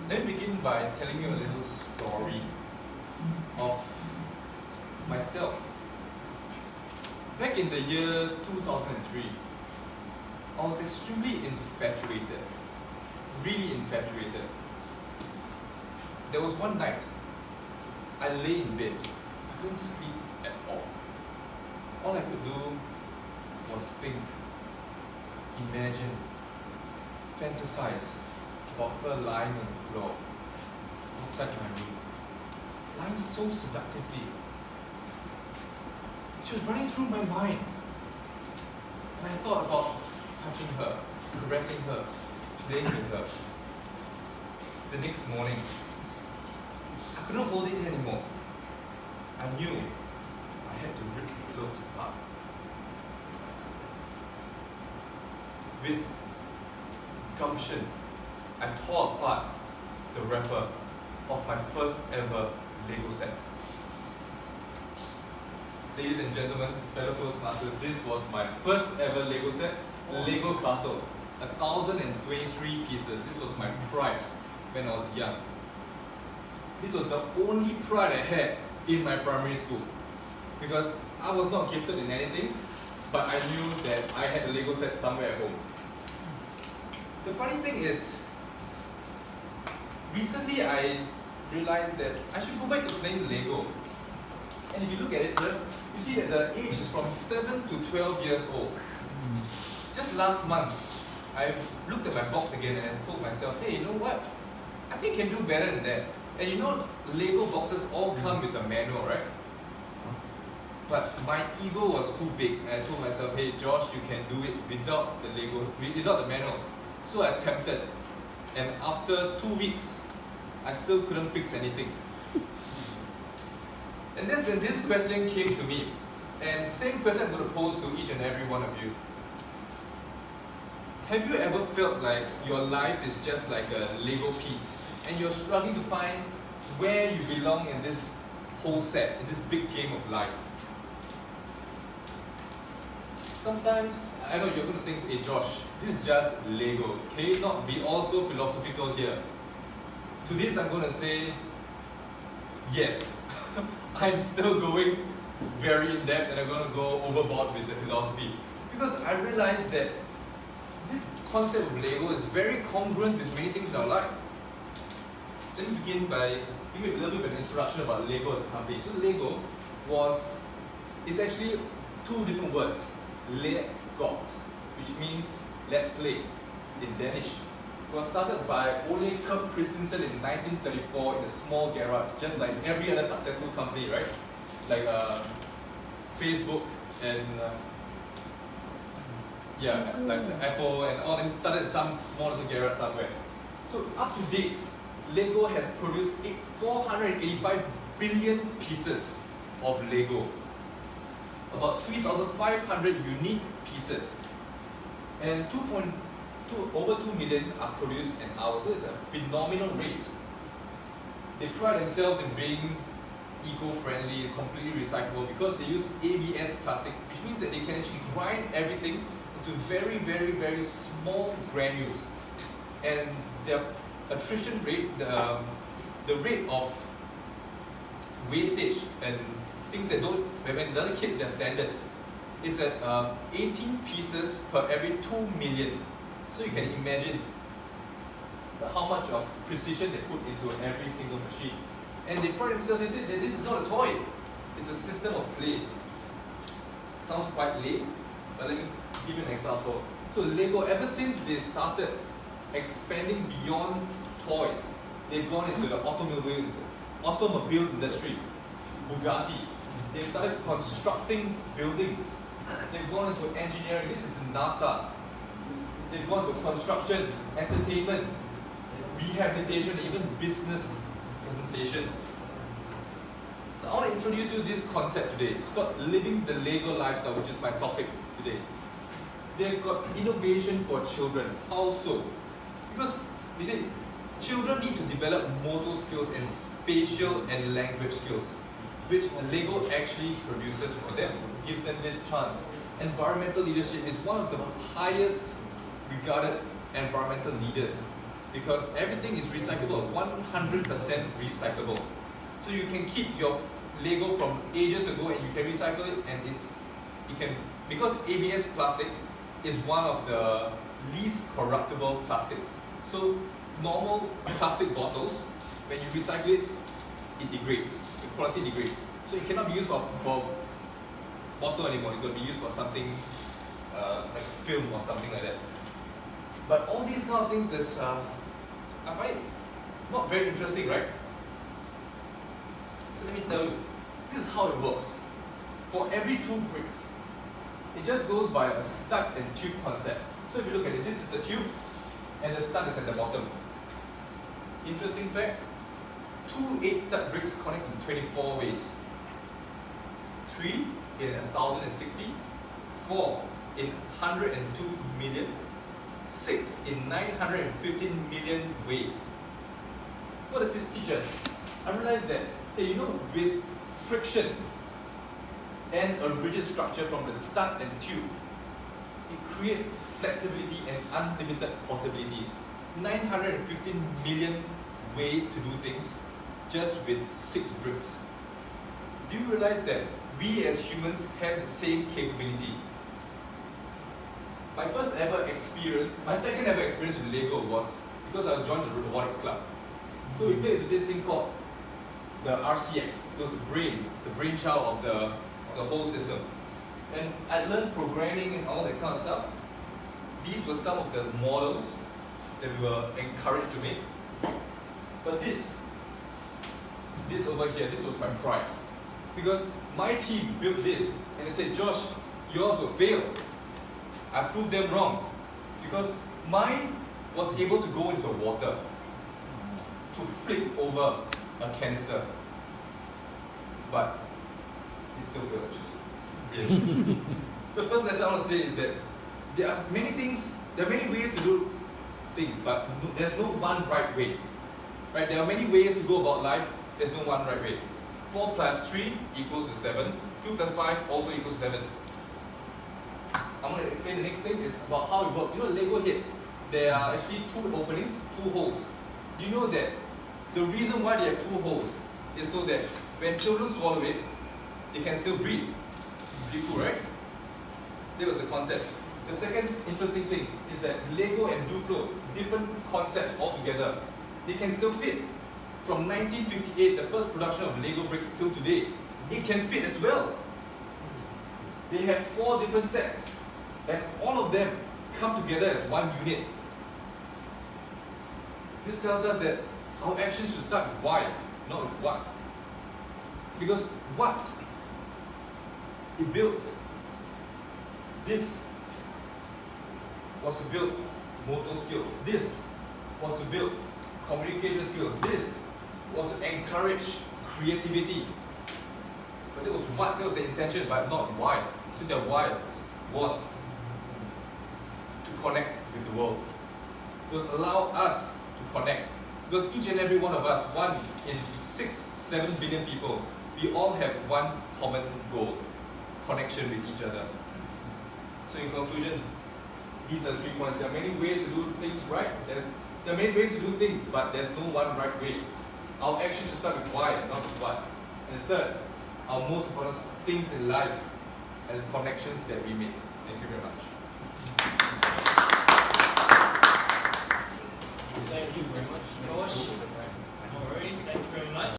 Let me begin by telling you a little story of myself. Back in the year 2003, I was extremely infatuated, really infatuated. There was one night, I lay in bed, I couldn't sleep at all. All I could do was think, imagine, fantasize about her lying on the floor outside my room, lying so seductively. She was running through my mind, and I thought about touching her, caressing her, playing with her. The next morning, I couldn't hold it anymore. I knew I had to rip the clothes apart. With gumption, I tore apart the wrapper of my first ever Lego set. Ladies and gentlemen, fellow Toastmasters, this was my first ever Lego set, Lego Castle. 1,023 pieces. This was my pride when I was young. This was the only pride I had in my primary school, because I was not gifted in anything, but I knew that I had a Lego set somewhere at home. The funny thing is, recently I realized that I should go back to playing Lego. And if you look at it here, you see that the age is from 7 to 12 years old. Just last month, I looked at my box again and I told myself, hey, you know what? I think I can do better than that. And you know, Lego boxes all come with a manual, right? But my ego was too big, and I told myself, hey Josh, you can do it without the Lego, without the manual. So I attempted, and after 2 weeks, I still couldn't fix anything. And that's when this question came to me. And same question I'm going to pose to each and every one of you. Have you ever felt like your life is just like a Lego piece, and you're struggling to find where you belong in this whole set, in this big game of life? Sometimes, I know you're going to think, hey Josh, this is just Lego. Can you not be also philosophical here? To this I'm going to say, yes, I'm still going very in depth, and I'm going to go overboard with the philosophy. Because I realized that this concept of Lego is very congruent with many things in our life. Let me begin by giving you a little bit of an introduction about Lego as a company. So Lego it's actually two different words. Legot, which means let's play in Danish. It was started by Ole Kirk Christensen in 1934 in a small garage, just like every other successful company, right? Like Facebook and like Apple and all, and started in some small little garage somewhere. So up to date, Lego has produced 485 billion pieces of Lego. About 3,500 unique pieces. And over 2 million are produced an hour. So it's a phenomenal rate. They pride themselves in being eco-friendly, completely recyclable, because they use ABS plastic, which means that they can actually grind everything into very, very, very small granules. And their attrition rate, the rate of wastage and things that when it doesn't hit their standards, it's at 18 pieces per every 2 million. So you can imagine how much of precision they put into every single machine. And they pride themselves, they say that this is not a toy, it's a system of play. Sounds quite lame, but let me give you an example. So Lego, ever since they started expanding beyond toys, they've gone into the automobile industry. Bugatti, they've started constructing buildings. They've gone into engineering. This is NASA. They've gone into construction, entertainment, rehabilitation, even business presentations. Now, I want to introduce you this concept today. It's called living the Lego lifestyle, which is my topic today. They've got innovation for children. How so? Because you see, children need to develop motor skills and spatial and language skills, which Lego actually produces for them, gives them this chance. Environmental leadership is one of the highest regarded environmental leaders because everything is recyclable, 100% recyclable. So you can keep your Lego from ages ago and you can recycle it, and because ABS plastic is one of the least corruptible plastics. So normal plastic bottles, when you recycle it, it degrades, the quality degrades. So it cannot be used for bottle anymore, it could be used for something like film or something like that. But all these kind of things is, I find it not very interesting, right? So let me tell you, this is how it works. For every 2 bricks, it just goes by a stud and tube concept. So if you look at it, this is the tube, and the stud is at the bottom. Interesting fact, 2 8-stud bricks connect in 24 ways. 3 in 1060, 4 in 102 million, 6 in 915 million ways. What does this teach us? I realized that, hey, you know, with friction and a rigid structure from the stud and tube, it creates flexibility and unlimited possibilities. 915 million ways to do things just with 6 bricks. Do you realize that we as humans have the same capability? My second ever experience with Lego was because I was joined the robotics club. So we played with this thing called the RCX. It was the brainchild of the whole system. And I learned programming and all that kind of stuff. These were some of the models that we were encouraged to make. But this over here, this was my pride. Because my team built this and they said, Josh, yours will fail. I proved them wrong. Because mine was able to go into water to flip over a canister. But it still failed actually. Yes. The first lesson I want to say is that there are many ways to do things, but there's no one right way. Right? There are many ways to go about life, there's no one right way. 4 plus 3 equals to 7, 2 plus 5 also equals 7. I'm going to explain the next thing is about how it works. You know, Lego head, there are actually 2 openings, 2 holes. Do you know that the reason why they have 2 holes is so that when children swallow it, they can still breathe. Pretty cool, right? That was the concept. The second interesting thing is that Lego and Duplo, different concepts altogether, they can still fit. From 1958, the first production of Lego bricks till today, it can fit as well. They have 4 different sets, and all of them come together as one unit. This tells us that our actions should start with why, not with what. Because what it builds. This was to build motor skills. This was to build communication skills. This was to encourage creativity. But that was what, that was the intention, but not why. So the why was to connect with the world. It was allow us to connect. Because each and every one of us, 1 in 6-7 billion people, we all have one common goal: connection with each other. So in conclusion, these are the 3 points. There are many ways to do things right. There are many ways to do things, but there's no one right way. Our actions should start with why, not with what. And the third, our most important things in life are the connections that we make. Thank you very much.